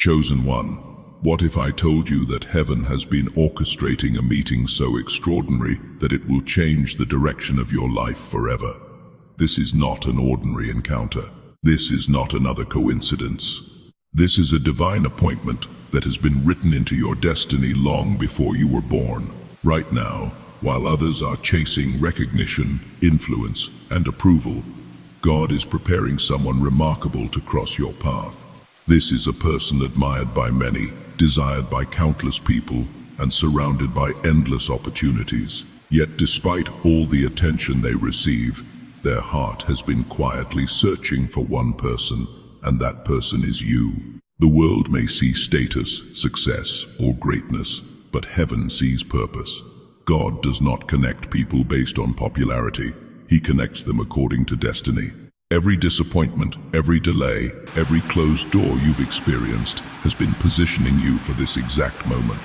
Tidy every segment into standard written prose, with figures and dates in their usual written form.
Chosen one, what if I told you that heaven has been orchestrating a meeting so extraordinary that it will change the direction of your life forever? This is not an ordinary encounter. This is not another coincidence. This is a divine appointment that has been written into your destiny long before you were born. Right now, while others are chasing recognition, influence, and approval, God is preparing someone remarkable to cross your path. This is a person admired by many, desired by countless people, and surrounded by endless opportunities. Yet despite all the attention they receive, their heart has been quietly searching for one person, and that person is you. The world may see status, success, or greatness, but heaven sees purpose. God does not connect people based on popularity. He connects them according to destiny. Every disappointment, every delay, every closed door you've experienced has been positioning you for this exact moment.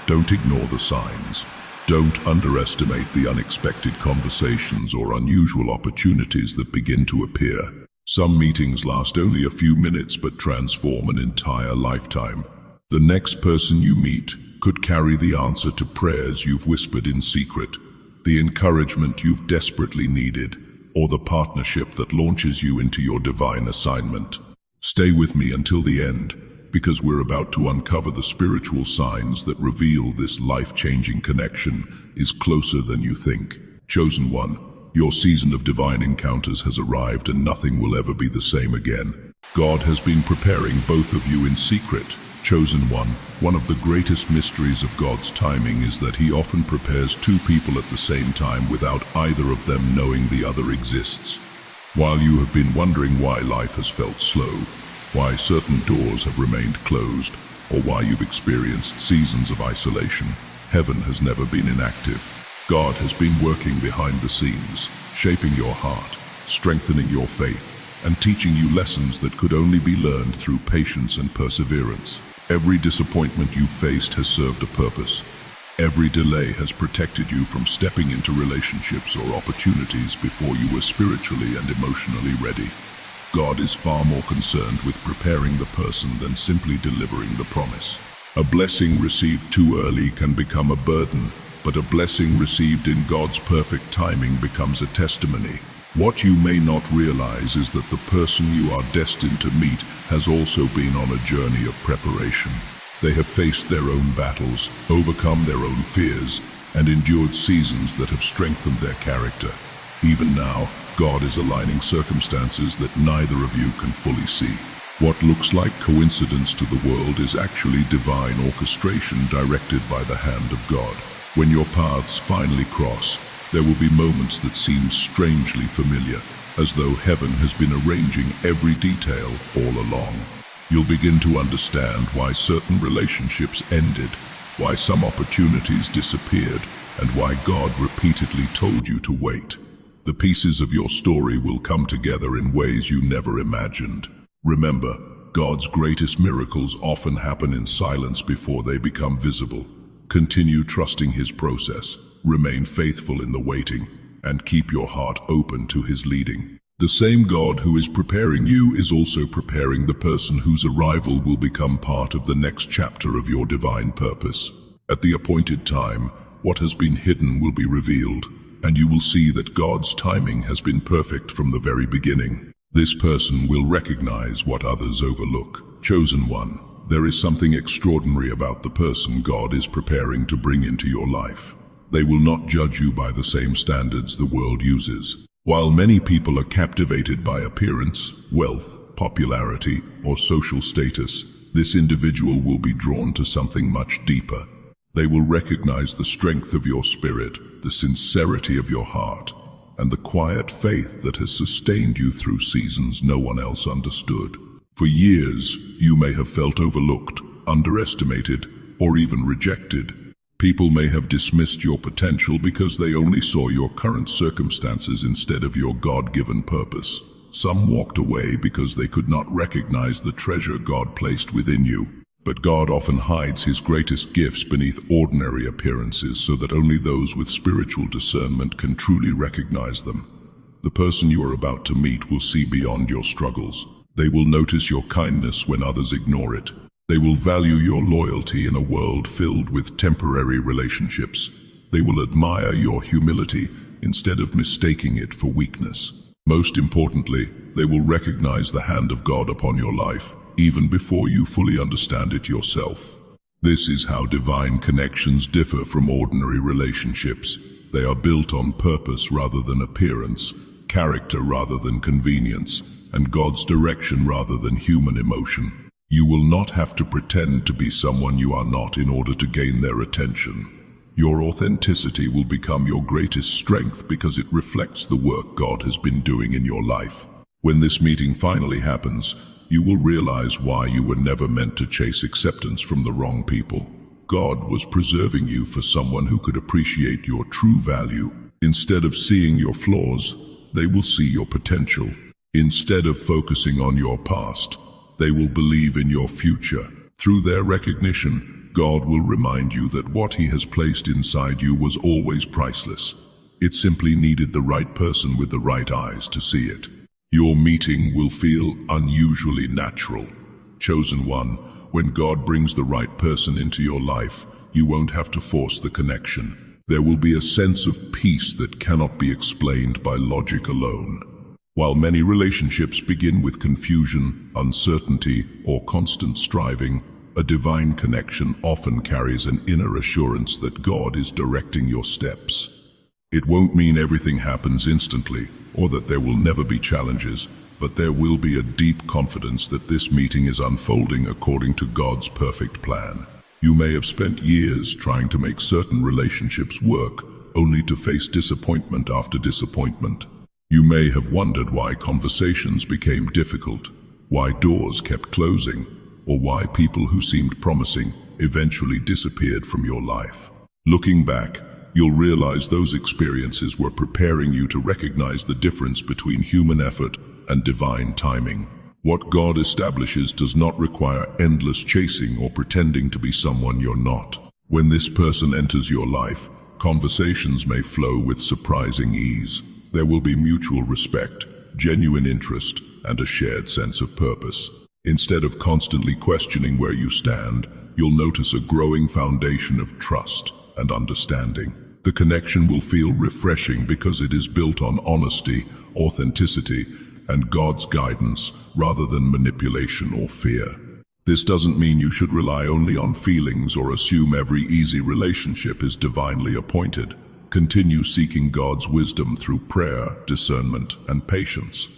Don't ignore the signs. Don't underestimate the unexpected conversations or unusual opportunities that begin to appear. Some meetings last only a few minutes but transform an entire lifetime. The next person you meet could carry the answer to prayers you've whispered in secret, the encouragement you've desperately needed, or the partnership that launches you into your divine assignment. Stay with me until the end, because we're about to uncover the spiritual signs that reveal this life-changing connection is closer than you think. Chosen one, your season of divine encounters has arrived and nothing will ever be the same again. God has been preparing both of you in secret. Chosen one of the greatest mysteries of God's timing is that He often prepares two people at the same time without either of them knowing the other exists. While you have been wondering why life has felt slow, why certain doors have remained closed, or why you've experienced seasons of isolation, heaven has never been inactive. God has been working behind the scenes, shaping your heart, strengthening your faith, and teaching you lessons that could only be learned through patience and perseverance. Every disappointment you've faced has served a purpose. Every delay has protected you from stepping into relationships or opportunities before you were spiritually and emotionally ready. God is far more concerned with preparing the person than simply delivering the promise. A blessing received too early can become a burden, but a blessing received in God's perfect timing becomes a testimony. What you may not realize is that the person you are destined to meet has also been on a journey of preparation. They have faced their own battles, overcome their own fears, and endured seasons that have strengthened their character. Even now, God is aligning circumstances that neither of you can fully see. What looks like coincidence to the world is actually divine orchestration directed by the hand of God. When your paths finally cross, there will be moments that seem strangely familiar, as though heaven has been arranging every detail all along. You'll begin to understand why certain relationships ended, why some opportunities disappeared, and why God repeatedly told you to wait. The pieces of your story will come together in ways you never imagined. Remember, God's greatest miracles often happen in silence before they become visible. Continue trusting His process. Remain faithful in the waiting, and keep your heart open to His leading. The same God who is preparing you is also preparing the person whose arrival will become part of the next chapter of your divine purpose. At the appointed time, what has been hidden will be revealed, and you will see that God's timing has been perfect from the very beginning. This person will recognize what others overlook. Chosen one, there is something extraordinary about the person God is preparing to bring into your life. They will not judge you by the same standards the world uses. While many people are captivated by appearance, wealth, popularity, or social status, this individual will be drawn to something much deeper. They will recognize the strength of your spirit, the sincerity of your heart, and the quiet faith that has sustained you through seasons no one else understood. For years, you may have felt overlooked, underestimated, or even rejected. People may have dismissed your potential because they only saw your current circumstances instead of your God-given purpose. Some walked away because they could not recognize the treasure God placed within you. But God often hides His greatest gifts beneath ordinary appearances so that only those with spiritual discernment can truly recognize them. The person you are about to meet will see beyond your struggles. They will notice your kindness when others ignore it, They will value your loyalty in a world filled with temporary relationships. They will admire your humility instead of mistaking it for weakness. Most importantly, they will recognize the hand of God upon your life, even before you fully understand it yourself. This is how divine connections differ from ordinary relationships. They are built on purpose rather than appearance, character rather than convenience, and God's direction rather than human emotion. You will not have to pretend to be someone you are not in order to gain their attention. Your authenticity will become your greatest strength because it reflects the work God has been doing in your life. When this meeting finally happens, you will realize why you were never meant to chase acceptance from the wrong people. God was preserving you for someone who could appreciate your true value. Instead of seeing your flaws, they will see your potential. Instead of focusing on your past, they will believe in your future. Through their recognition, God will remind you that what He has placed inside you was always priceless. It simply needed the right person with the right eyes to see it. Your meeting will feel unusually natural. Chosen one, when God brings the right person into your life, you won't have to force the connection. There will be a sense of peace that cannot be explained by logic alone. While many relationships begin with confusion, uncertainty, or constant striving, a divine connection often carries an inner assurance that God is directing your steps. It won't mean everything happens instantly, or that there will never be challenges, but there will be a deep confidence that this meeting is unfolding according to God's perfect plan. You may have spent years trying to make certain relationships work, only to face disappointment after disappointment. You may have wondered why conversations became difficult, why doors kept closing, or why people who seemed promising eventually disappeared from your life. Looking back, you'll realize those experiences were preparing you to recognize the difference between human effort and divine timing. What God establishes does not require endless chasing or pretending to be someone you're not. When this person enters your life, conversations may flow with surprising ease. There will be mutual respect, genuine interest, and a shared sense of purpose. Instead of constantly questioning where you stand, you'll notice a growing foundation of trust and understanding. The connection will feel refreshing because it is built on honesty, authenticity, and God's guidance rather than manipulation or fear. This doesn't mean you should rely only on feelings or assume every easy relationship is divinely appointed. Continue seeking God's wisdom through prayer, discernment, and patience.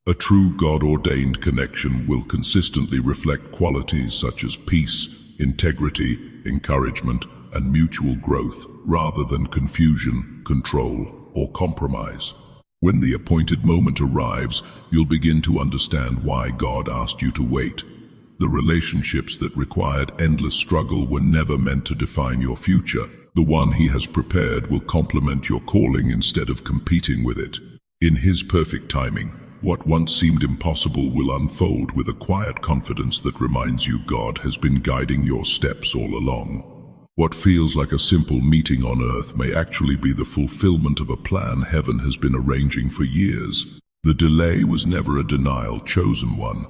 A true God-ordained connection will consistently reflect qualities such as peace, integrity, encouragement, and mutual growth, rather than confusion, control, or compromise. When the appointed moment arrives, you'll begin to understand why God asked you to wait. The relationships that required endless struggle were never meant to define your future. The one He has prepared will complement your calling instead of competing with it. In His perfect timing, what once seemed impossible will unfold with a quiet confidence that reminds you God has been guiding your steps all along. What feels like a simple meeting on earth may actually be the fulfillment of a plan heaven has been arranging for years. The delay was never a denial, chosen one.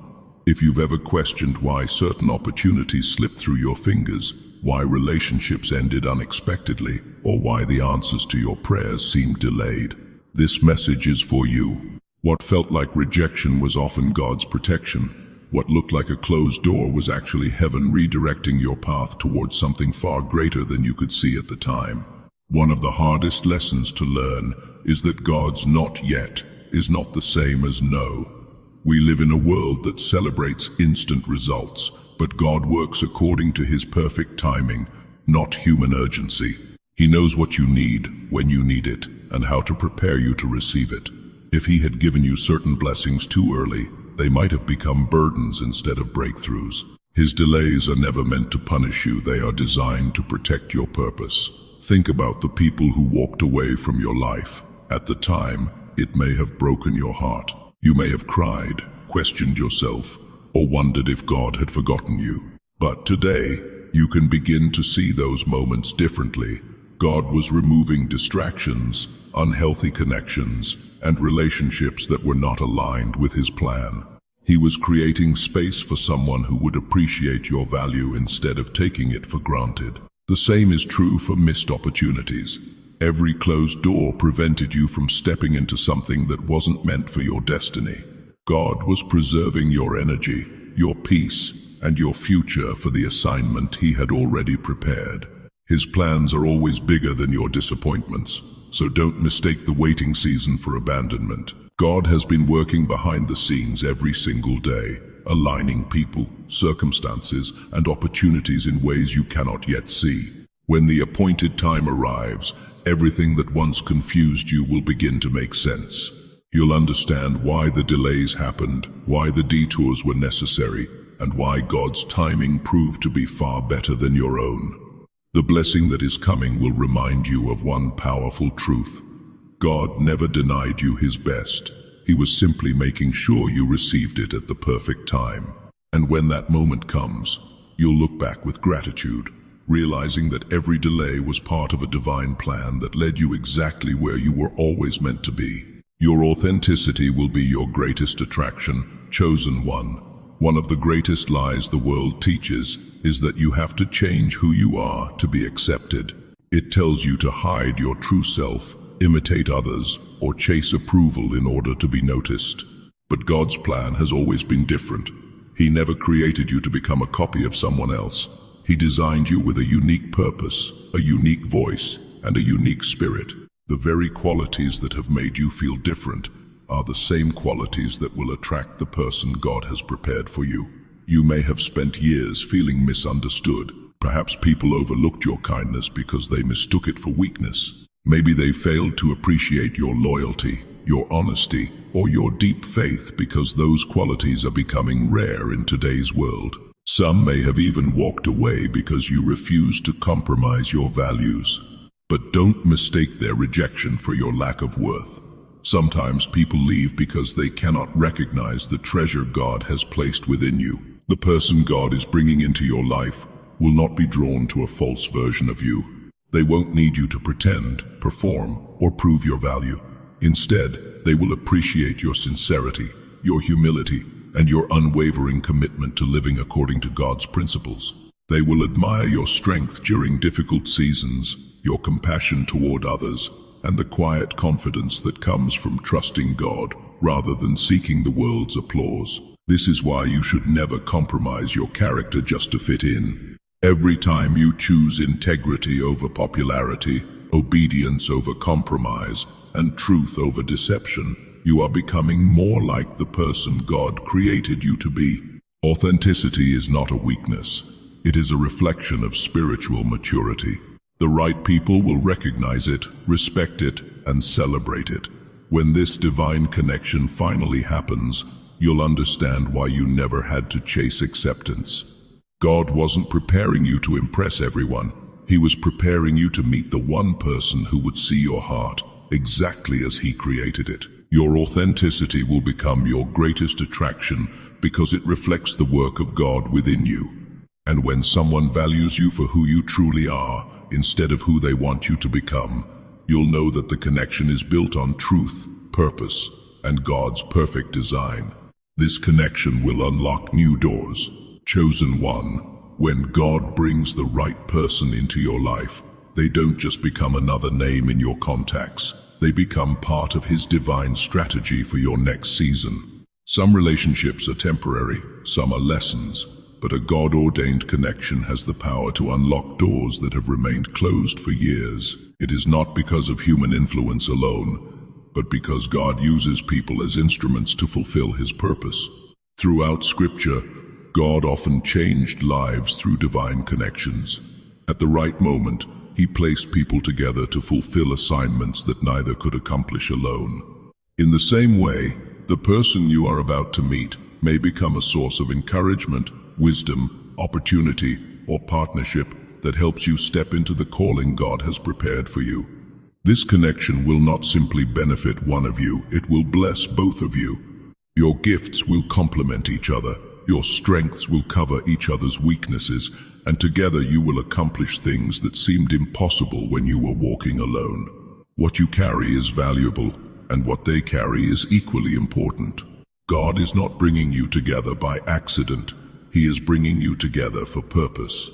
If you've ever questioned why certain opportunities slipped through your fingers, why relationships ended unexpectedly, or why the answers to your prayers seemed delayed, this message is for you. What felt like rejection was often God's protection. What looked like a closed door was actually heaven redirecting your path towards something far greater than you could see at the time. One of the hardest lessons to learn is that God's not yet is not the same as no. We live in a world that celebrates instant results, but God works according to His perfect timing, not human urgency. He knows what you need, when you need it, and how to prepare you to receive it. If He had given you certain blessings too early, they might have become burdens instead of breakthroughs. His delays are never meant to punish you, they are designed to protect your purpose. Think about the people who walked away from your life. At the time, it may have broken your heart. You may have cried, questioned yourself, or wondered if God had forgotten you. But today, you can begin to see those moments differently. God was removing distractions, unhealthy connections, and relationships that were not aligned with His plan. He was creating space for someone who would appreciate your value instead of taking it for granted. The same is true for missed opportunities. Every closed door prevented you from stepping into something that wasn't meant for your destiny. God was preserving your energy, your peace, and your future for the assignment He had already prepared. His plans are always bigger than your disappointments, so don't mistake the waiting season for abandonment. God has been working behind the scenes every single day, aligning people, circumstances, and opportunities in ways you cannot yet see. When the appointed time arrives, everything that once confused you will begin to make sense. You'll understand why the delays happened, why the detours were necessary, and why God's timing proved to be far better than your own. The blessing that is coming will remind you of one powerful truth. God never denied you His best. He was simply making sure you received it at the perfect time. And when that moment comes, you'll look back with gratitude, realizing that every delay was part of a divine plan that led you exactly where you were always meant to be. Your authenticity will be your greatest attraction, chosen one. One of the greatest lies the world teaches is that you have to change who you are to be accepted. It tells you to hide your true self, imitate others, or chase approval in order to be noticed. But God's plan has always been different. He never created you to become a copy of someone else. He designed you with a unique purpose, a unique voice, and a unique spirit. The very qualities that have made you feel different are the same qualities that will attract the person God has prepared for you. You may have spent years feeling misunderstood. Perhaps people overlooked your kindness because they mistook it for weakness. Maybe they failed to appreciate your loyalty, your honesty, or your deep faith because those qualities are becoming rare in today's world. Some may have even walked away because you refused to compromise your values. But don't mistake their rejection for your lack of worth. Sometimes people leave because they cannot recognize the treasure God has placed within you. The person God is bringing into your life will not be drawn to a false version of you. They won't need you to pretend, perform, or prove your value. Instead, they will appreciate your sincerity, your humility, and your unwavering commitment to living according to God's principles. They will admire your strength during difficult seasons, your compassion toward others, and the quiet confidence that comes from trusting God rather than seeking the world's applause. This is why you should never compromise your character just to fit in. Every time you choose integrity over popularity, obedience over compromise, and truth over deception, you are becoming more like the person God created you to be. Authenticity is not a weakness. It is a reflection of spiritual maturity. The right people will recognize it, respect it, and celebrate it. When this divine connection finally happens, you'll understand why you never had to chase acceptance. God wasn't preparing you to impress everyone. He was preparing you to meet the one person who would see your heart exactly as He created it. Your authenticity will become your greatest attraction because it reflects the work of God within you. And when someone values you for who you truly are, instead of who they want you to become, you'll know that the connection is built on truth, purpose, and God's perfect design. This connection will unlock new doors. Chosen one, when God brings the right person into your life, they don't just become another name in your contacts. They become part of His divine strategy for your next season. Some relationships are temporary, some are lessons, but a God-ordained connection has the power to unlock doors that have remained closed for years. It is not because of human influence alone, but because God uses people as instruments to fulfill His purpose. Throughout Scripture, God often changed lives through divine connections. At the right moment, He placed people together to fulfill assignments that neither could accomplish alone. In the same way, the person you are about to meet may become a source of encouragement, wisdom, opportunity, or partnership that helps you step into the calling God has prepared for you. This connection will not simply benefit one of you, it will bless both of you. Your gifts will complement each other, your strengths will cover each other's weaknesses, and together you will accomplish things that seemed impossible when you were walking alone. What you carry is valuable, and what they carry is equally important. God is not bringing you together by accident. He is bringing you together for purpose.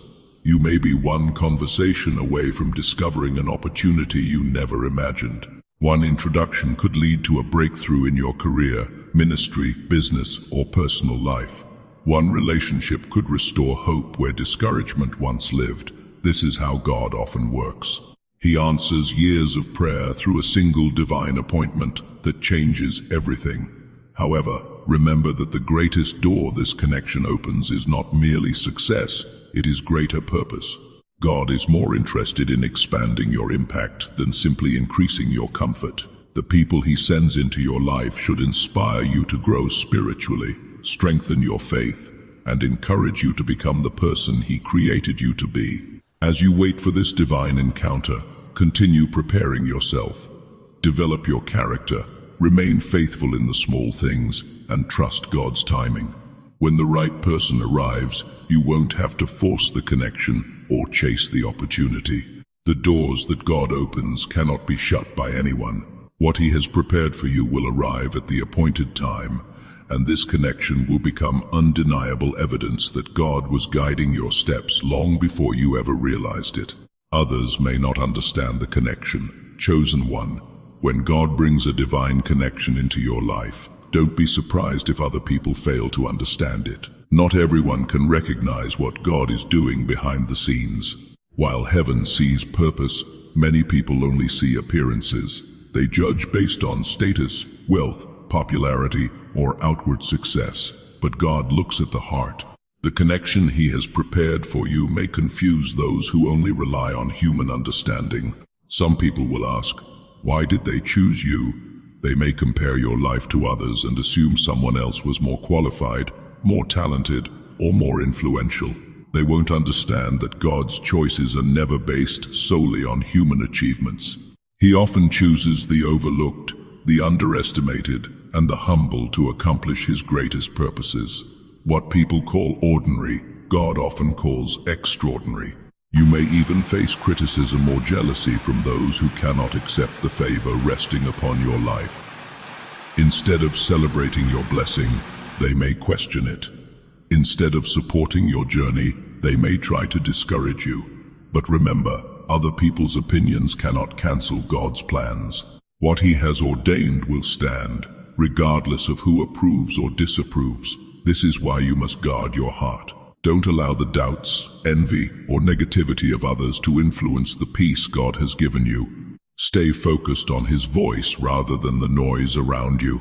You may be one conversation away from discovering an opportunity you never imagined. One introduction could lead to a breakthrough in your career, ministry, business, or personal life. One relationship could restore hope where discouragement once lived. This is how God often works. He answers years of prayer through a single divine appointment that changes everything. However, remember that the greatest door this connection opens is not merely success, it is greater purpose. God is more interested in expanding your impact than simply increasing your comfort. The people He sends into your life should inspire you to grow spiritually, strengthen your faith, and encourage you to become the person He created you to be. As you wait for this divine encounter, continue preparing yourself. Develop your character, remain faithful in the small things, and trust God's timing. When the right person arrives, you won't have to force the connection or chase the opportunity. The doors that God opens cannot be shut by anyone. What He has prepared for you will arrive at the appointed time, and this connection will become undeniable evidence that God was guiding your steps long before you ever realized it. Others may not understand the connection. Chosen one, when God brings a divine connection into your life, don't be surprised if other people fail to understand it. Not everyone can recognize what God is doing behind the scenes. While heaven sees purpose, many people only see appearances. They judge based on status, wealth, popularity, or outward success. But God looks at the heart. The connection He has prepared for you may confuse those who only rely on human understanding. Some people will ask, why did they choose you? They may compare your life to others and assume someone else was more qualified, more talented, or more influential. They won't understand that God's choices are never based solely on human achievements. He often chooses the overlooked, the underestimated, and the humble to accomplish His greatest purposes. What people call ordinary, God often calls extraordinary. You may even face criticism or jealousy from those who cannot accept the favor resting upon your life. Instead of celebrating your blessing, they may question it. Instead of supporting your journey, they may try to discourage you. But remember, other people's opinions cannot cancel God's plans. What He has ordained will stand, regardless of who approves or disapproves. This is why you must guard your heart. Don't allow the doubts, envy, or negativity of others to influence the peace God has given you. Stay focused on His voice rather than the noise around you.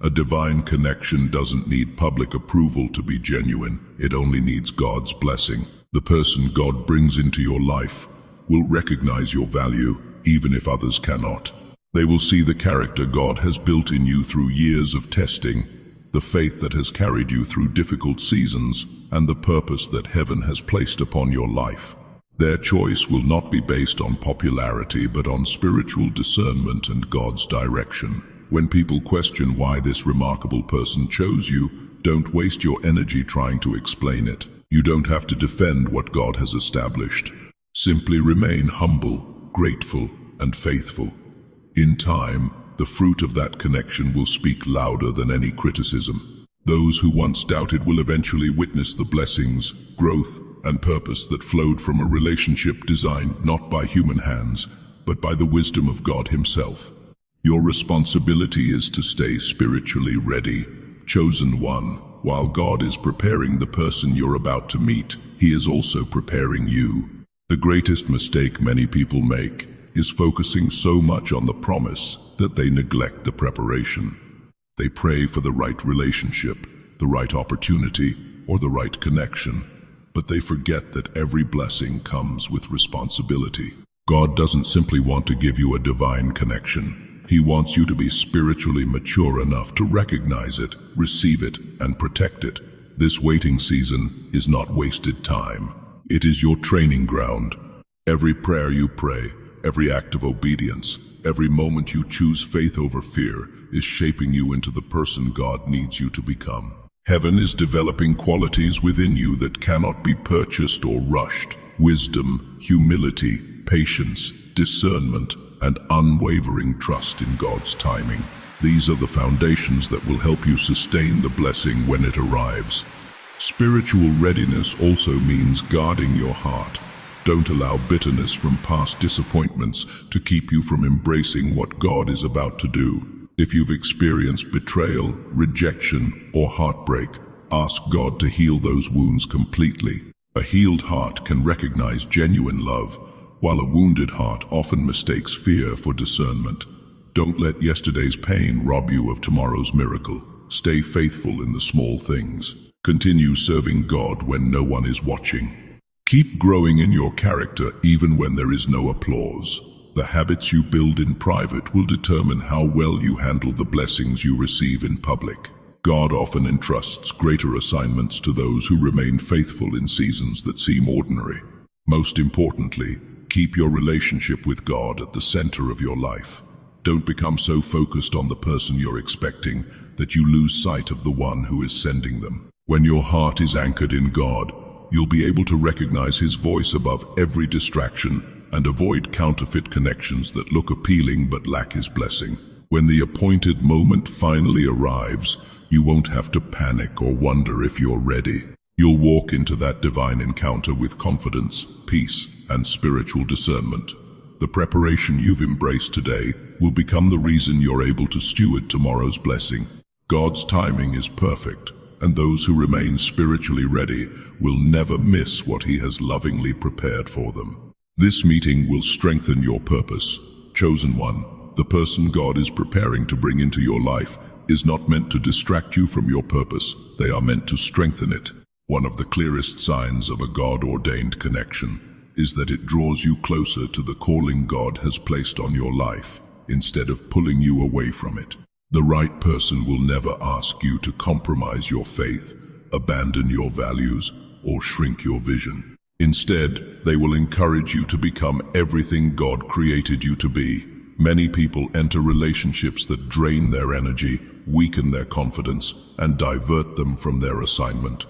A divine connection doesn't need public approval to be genuine. It only needs God's blessing. The person God brings into your life will recognize your value, even if others cannot. They will see the character God has built in you through years of testing, the faith that has carried you through difficult seasons, and the purpose that heaven has placed upon your life. Their choice will not be based on popularity, but on spiritual discernment and God's direction. When people question why this remarkable person chose you, don't waste your energy trying to explain it. You don't have to defend what God has established. Simply remain humble, grateful, and faithful. In time, the fruit of that connection will speak louder than any criticism. Those who once doubted will eventually witness the blessings, growth, and purpose that flowed from a relationship designed not by human hands, but by the wisdom of God Himself. Your responsibility is to stay spiritually ready. Chosen one, while God is preparing the person you're about to meet, He is also preparing you. The greatest mistake many people make is focusing so much on the promise that they neglect the preparation. They pray for the right relationship, the right opportunity, or the right connection, but they forget that every blessing comes with responsibility. God doesn't simply want to give you a divine connection. He wants you to be spiritually mature enough to recognize it, receive it, and protect it. This waiting season is not wasted time. It is your training ground. Every prayer you pray, every act of obedience, every moment you choose faith over fear is shaping you into the person God needs you to become. Heaven is developing qualities within you that cannot be purchased or rushed. Wisdom, humility, patience, discernment, and unwavering trust in God's timing. These are the foundations that will help you sustain the blessing when it arrives. Spiritual readiness also means guarding your heart. Don't allow bitterness from past disappointments to keep you from embracing what God is about to do. If you've experienced betrayal, rejection, or heartbreak, ask God to heal those wounds completely. A healed heart can recognize genuine love, while a wounded heart often mistakes fear for discernment. Don't let yesterday's pain rob you of tomorrow's miracle. Stay faithful in the small things. Continue serving God when no one is watching. Keep growing in your character even when there is no applause. The habits you build in private will determine how well you handle the blessings you receive in public. God often entrusts greater assignments to those who remain faithful in seasons that seem ordinary. Most importantly, keep your relationship with God at the center of your life. Don't become so focused on the person you're expecting that you lose sight of the one who is sending them. When your heart is anchored in God, you'll be able to recognize His voice above every distraction and avoid counterfeit connections that look appealing but lack His blessing. When the appointed moment finally arrives, you won't have to panic or wonder if you're ready. You'll walk into that divine encounter with confidence, peace, and spiritual discernment. The preparation you've embraced today will become the reason you're able to steward tomorrow's blessing. God's timing is perfect, and those who remain spiritually ready will never miss what He has lovingly prepared for them. This meeting will strengthen your purpose. Chosen one, the person God is preparing to bring into your life is not meant to distract you from your purpose. They are meant to strengthen it. One of the clearest signs of a God-ordained connection is that it draws you closer to the calling God has placed on your life, instead of pulling you away from it. The right person will never ask you to compromise your faith, abandon your values, or shrink your vision. Instead, they will encourage you to become everything God created you to be. Many people enter relationships that drain their energy, weaken their confidence, and divert them from their assignment.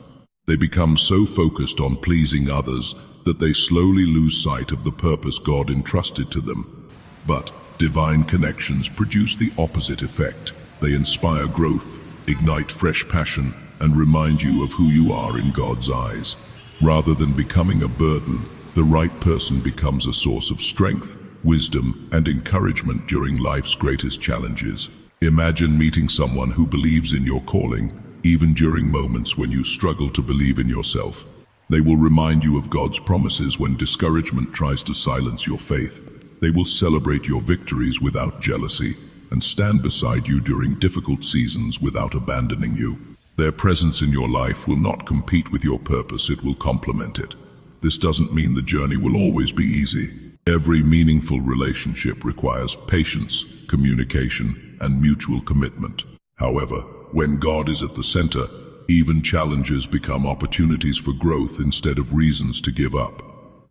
They become so focused on pleasing others that they slowly lose sight of the purpose God entrusted to them. But divine connections produce the opposite effect. They inspire growth, ignite fresh passion, and remind you of who you are in God's eyes. Rather than becoming a burden, the right person becomes a source of strength, wisdom, and encouragement during life's greatest challenges. Imagine meeting someone who believes in your calling, even during moments when you struggle to believe in yourself. They will remind you of God's promises when discouragement tries to silence your faith. They will celebrate your victories without jealousy and stand beside you during difficult seasons without abandoning you. Their presence in your life will not compete with your purpose, it will complement it. This doesn't mean the journey will always be easy. Every meaningful relationship requires patience, communication, and mutual commitment. However, when God is at the center, even challenges become opportunities for growth instead of reasons to give up.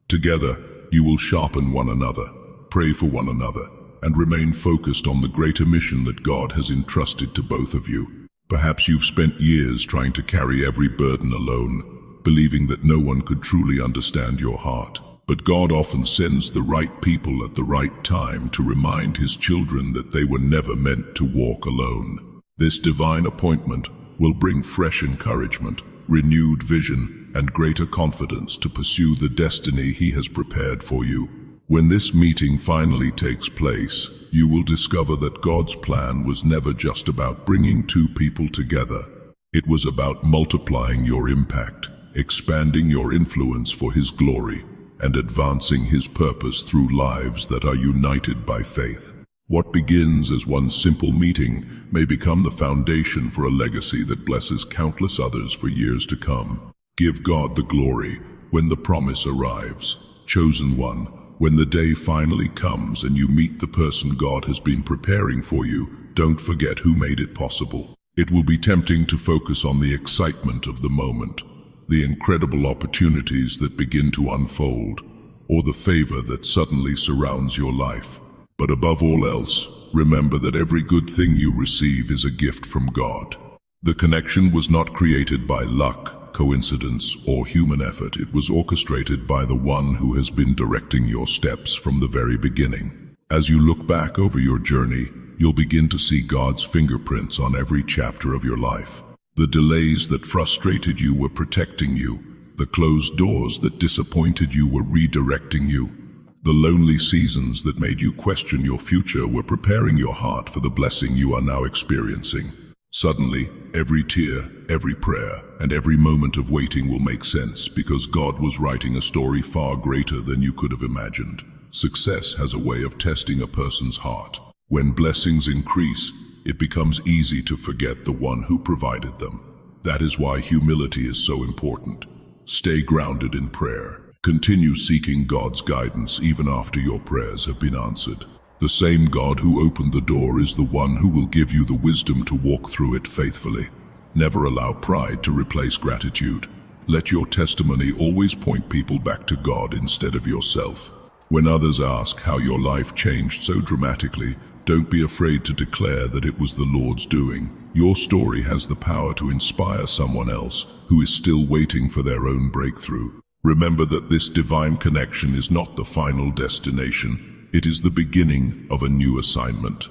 Together, you will sharpen one another, pray for one another, and remain focused on the greater mission that God has entrusted to both of you. Perhaps you've spent years trying to carry every burden alone, believing that no one could truly understand your heart. But God often sends the right people at the right time to remind His children that they were never meant to walk alone. This divine appointment will bring fresh encouragement, renewed vision, and greater confidence to pursue the destiny He has prepared for you. When this meeting finally takes place, you will discover that God's plan was never just about bringing two people together. It was about multiplying your impact, expanding your influence for His glory, and advancing His purpose through lives that are united by faith. What begins as one simple meeting may become the foundation for a legacy that blesses countless others for years to come. Give God the glory when the promise arrives. Chosen one, when the day finally comes and you meet the person God has been preparing for you, don't forget who made it possible. It will be tempting to focus on the excitement of the moment, the incredible opportunities that begin to unfold, or the favor that suddenly surrounds your life. But above all else, remember that every good thing you receive is a gift from God. The connection was not created by luck, coincidence, or human effort. It was orchestrated by the one who has been directing your steps from the very beginning. As you look back over your journey, you'll begin to see God's fingerprints on every chapter of your life. The delays that frustrated you were protecting you. The closed doors that disappointed you were redirecting you. The lonely seasons that made you question your future were preparing your heart for the blessing you are now experiencing. Suddenly, every tear, every prayer, and every moment of waiting will make sense because God was writing a story far greater than you could have imagined. Success has a way of testing a person's heart. When blessings increase, it becomes easy to forget the one who provided them. That is why humility is so important. Stay grounded in prayer. Continue seeking God's guidance even after your prayers have been answered. The same God who opened the door is the one who will give you the wisdom to walk through it faithfully. Never allow pride to replace gratitude. Let your testimony always point people back to God instead of yourself. When others ask how your life changed so dramatically, don't be afraid to declare that it was the Lord's doing. Your story has the power to inspire someone else who is still waiting for their own breakthrough. Remember that this divine connection is not the final destination. It is the beginning of a new assignment.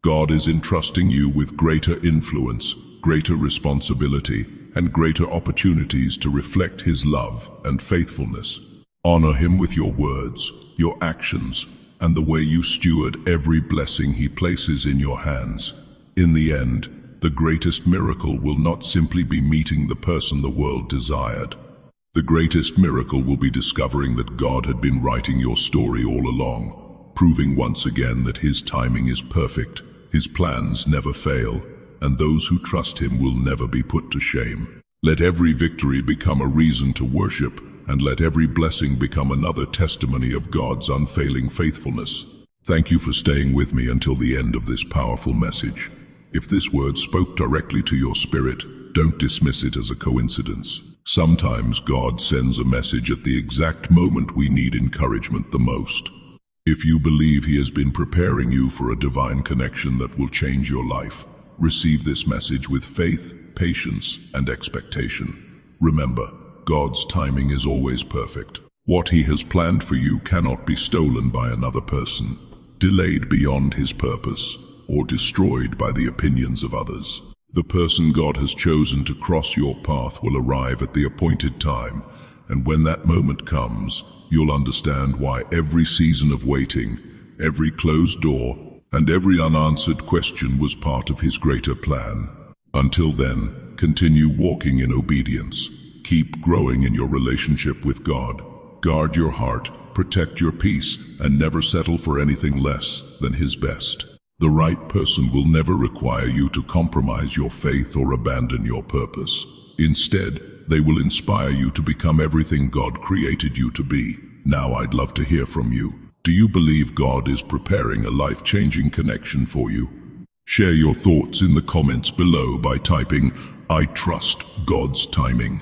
God is entrusting you with greater influence, greater responsibility, and greater opportunities to reflect His love and faithfulness. Honor Him with your words, your actions, and the way you steward every blessing He places in your hands. In the end, the greatest miracle will not simply be meeting the person the world desired. The greatest miracle will be discovering that God had been writing your story all along, proving once again that His timing is perfect, His plans never fail, and those who trust Him will never be put to shame. Let every victory become a reason to worship, and let every blessing become another testimony of God's unfailing faithfulness. Thank you for staying with me until the end of this powerful message. If this word spoke directly to your spirit, don't dismiss it as a coincidence. Sometimes God sends a message at the exact moment we need encouragement the most. If you believe He has been preparing you for a divine connection that will change your life, receive this message with faith, patience, and expectation. Remember, God's timing is always perfect. What He has planned for you cannot be stolen by another person, delayed beyond His purpose, or destroyed by the opinions of others. The person God has chosen to cross your path will arrive at the appointed time, and when that moment comes, you'll understand why every season of waiting, every closed door, and every unanswered question was part of His greater plan. Until then, continue walking in obedience. Keep growing in your relationship with God. Guard your heart, protect your peace, and never settle for anything less than His best. The right person will never require you to compromise your faith or abandon your purpose. Instead, they will inspire you to become everything God created you to be. Now I'd love to hear from you. Do you believe God is preparing a life-changing connection for you? Share your thoughts in the comments below by typing, "I trust God's timing."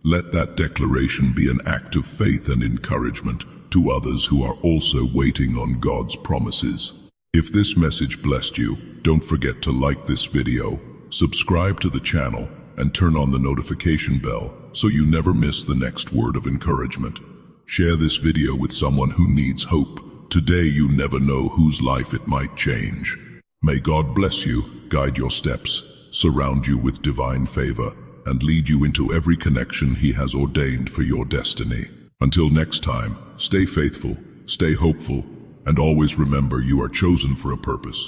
Let that declaration be an act of faith and encouragement to others who are also waiting on God's promises. If this message blessed you, don't forget to like this video, subscribe to the channel, and turn on the notification bell so you never miss the next word of encouragement. Share this video with someone who needs hope. Today you never know whose life it might change. May God bless you, guide your steps, surround you with divine favor, and lead you into every connection He has ordained for your destiny. Until next time, stay faithful, stay hopeful, and always remember you are chosen for a purpose.